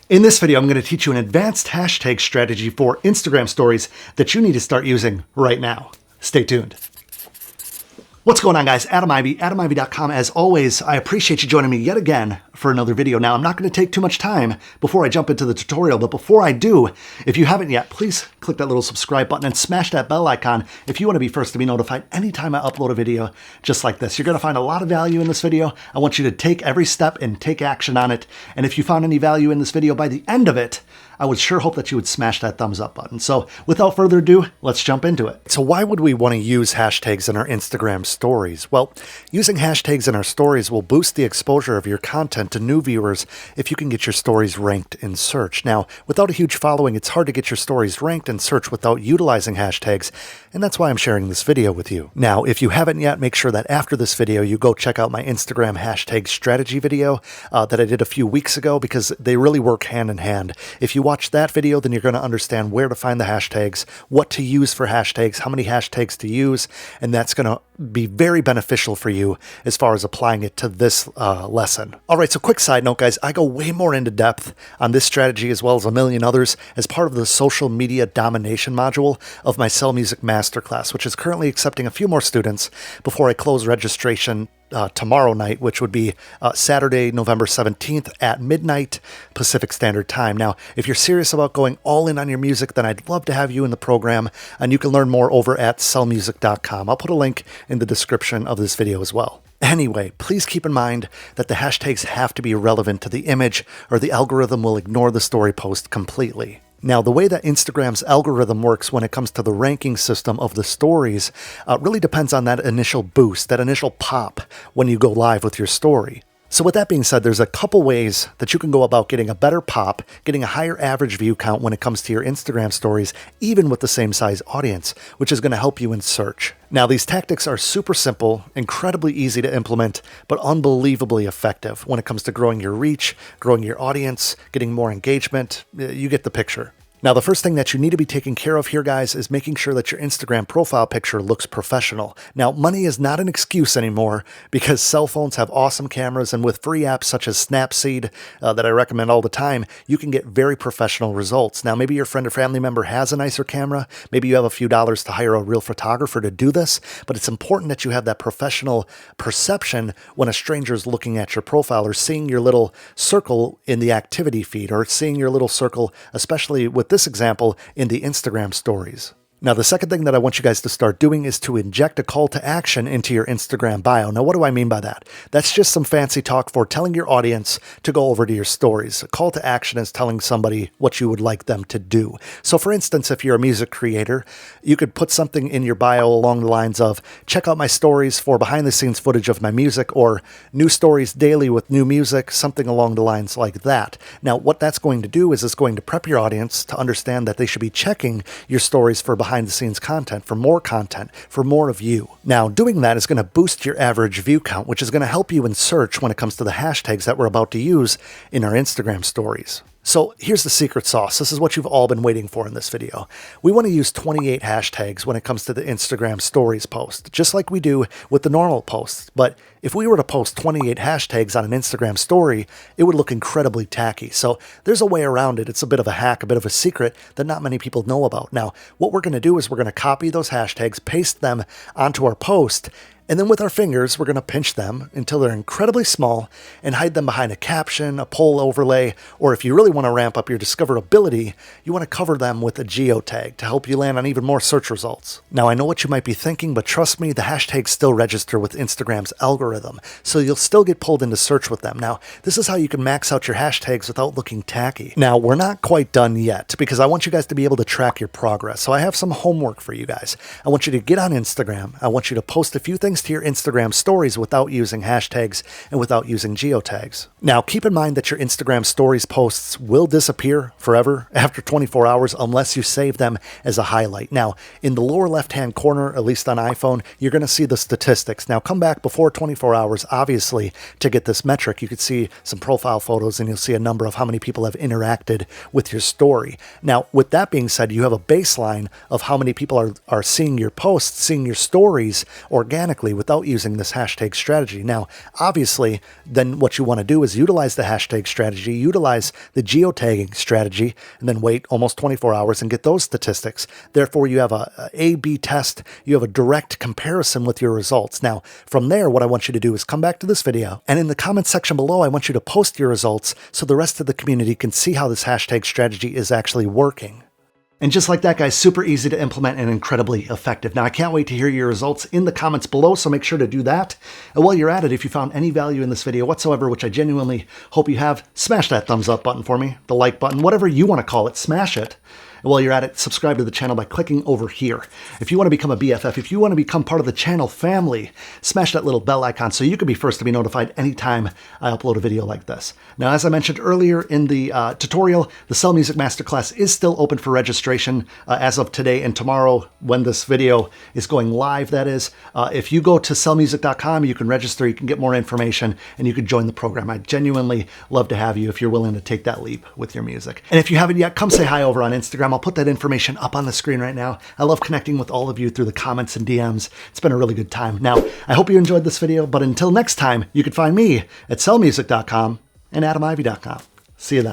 In this video, I'm going to teach you an advanced hashtag strategy for Instagram stories that you need to start using right now. Stay tuned. What's going on, guys? Adam Ivy, AdamIvy.com. As always, I appreciate you joining me yet again for another video. Now, I'm not going to take too much time before I jump into the tutorial, but before I do, if you haven't yet, please click that little subscribe button and smash that bell icon if you want to be first to be notified anytime I upload a video just like this. You're going to find a lot of value in this video. I want you to take every step and take action on it. And if you found any value in this video by the end of it, I would sure hope that you would smash that thumbs up button. So without further ado, let's jump into it. So why would we want to use hashtags in our Instagram stories? Well, using hashtags in our stories will boost the exposure of your content to new viewers if you can get your stories ranked in search. Now, without a huge following, it's hard to get your stories ranked in search without utilizing hashtags, and that's why I'm sharing this video with you. Now, if you haven't yet, make sure that after this video, you go check out my Instagram hashtag strategy video that I did a few weeks ago, because they really work hand in hand. If you watch that video, then you're going to understand where to find the hashtags, what to use for hashtags, how many hashtags to use, and that's going to be very beneficial for you as far as applying it to this lesson. All right, so quick side note, guys, I go way more into depth on this strategy as well as a million others as part of the social media domination module of my Sell Music Masterclass, which is currently accepting a few more students before I close registration tomorrow night, which would be Saturday, November 17th at midnight Pacific Standard Time. Now, if you're serious about going all in on your music, then I'd love to have you in the program, and you can learn more over at sellmusic.com. I'll put a link in the description of this video as well. Anyway, please keep in mind that the hashtags have to be relevant to the image, or the algorithm will ignore the story post completely. Now, the way that Instagram's algorithm works when it comes to the ranking system of the stories really depends on that initial boost, that initial pop when you go live with your story. So with that being said, there's a couple ways that you can go about getting a better pop, getting a higher average view count when it comes to your Instagram stories, even with the same size audience, which is going to help you in search. Now, these tactics are super simple, incredibly easy to implement, but unbelievably effective when it comes to growing your reach, growing your audience, getting more engagement. You get the picture. Now, the first thing that you need to be taking care of here, guys, is making sure that your Instagram profile picture looks professional. Now, money is not an excuse anymore, because cell phones have awesome cameras, and with free apps such as Snapseed that I recommend all the time, you can get very professional results. Now, maybe your friend or family member has a nicer camera. Maybe you have a few dollars to hire a real photographer to do this, but it's important that you have that professional perception when a stranger is looking at your profile or seeing your little circle in the activity feed, or seeing your little circle, especially with this example, in the Instagram stories. Now, the second thing that I want you guys to start doing is to inject a call to action into your Instagram bio. Now, what do I mean by that? That's just some fancy talk for telling your audience to go over to your stories. A call to action is telling somebody what you would like them to do. So, for instance, if you're a music creator, you could put something in your bio along the lines of, check out my stories for behind-the-scenes footage of my music, or new stories daily with new music, something along the lines like that. Now, what that's going to do is it's going to prep your audience to understand that they should be checking your stories for behind-the-scenes content, for more of you. Now, doing that is going to boost your average view count, which is going to help you in search when it comes to the hashtags that we're about to use in our Instagram stories. So here's the secret sauce. This is what you've all been waiting for in this video. We want to use 28 hashtags when it comes to the Instagram stories post, just like we do with the normal posts. But if we were to post 28 hashtags on an Instagram story, it would look incredibly tacky. So there's a way around it. It's a bit of a hack, a bit of a secret that not many people know about. Now, what we're going to do is we're going to copy those hashtags, paste them onto our post, and then with our fingers, we're going to pinch them until they're incredibly small and hide them behind a caption, a poll overlay, or if you really want to ramp up your discoverability, you want to cover them with a geotag to help you land on even more search results. Now, I know what you might be thinking, but trust me, the hashtags still register with Instagram's algorithm, so you'll still get pulled into search with them. Now, this is how you can max out your hashtags without looking tacky. Now, we're not quite done yet, because I want you guys to be able to track your progress. So I have some homework for you guys. I want you to get on Instagram. I want you to post a few things to your Instagram stories without using hashtags and without using geotags. Now, keep in mind that your Instagram stories posts will disappear forever after 24 hours unless you save them as a highlight. Now, in the lower left-hand corner, at least on iPhone, you're going to see the statistics. Now, come back before 24 hours, obviously, to get this metric. You could see some profile photos, and you'll see a number of how many people have interacted with your story. Now, with that being said, you have a baseline of how many people are seeing your posts, seeing your stories organically organically without using this hashtag strategy. Now, obviously, then what you want to do is utilize the hashtag strategy, utilize the geotagging strategy, and then wait almost 24 hours and get those statistics. Therefore, you have a A/B test. You have a direct comparison with your results. Now, from there, what I want you to do is come back to this video, and in the comment section below, I want you to post your results so the rest of the community can see how this hashtag strategy is actually working. And just like that, guys, super easy to implement and incredibly effective. Now, I can't wait to hear your results in the comments below, so make sure to do that. And while you're at it, if you found any value in this video whatsoever, which I genuinely hope you have, smash that thumbs up button for me, the like button, whatever you want to call it, smash it. And while you're at it, subscribe to the channel by clicking over here. If you want to become a BFF, if you want to become part of the channel family, smash that little bell icon so you can be first to be notified anytime I upload a video like this. Now, as I mentioned earlier in the tutorial, the Sell Music Masterclass is still open for registration as of today and tomorrow when this video is going live, that is. If you go to sellmusic.com, you can register, you can get more information, and you can join the program. I'd genuinely love to have you if you're willing to take that leap with your music. And if you haven't yet, come say hi over on Instagram. I'll put that information up on the screen right now. I love connecting with all of you through the comments and DMs. It's been a really good time. Now, I hope you enjoyed this video, but until next time, you can find me at sellmusic.com and adamivy.com. See you then.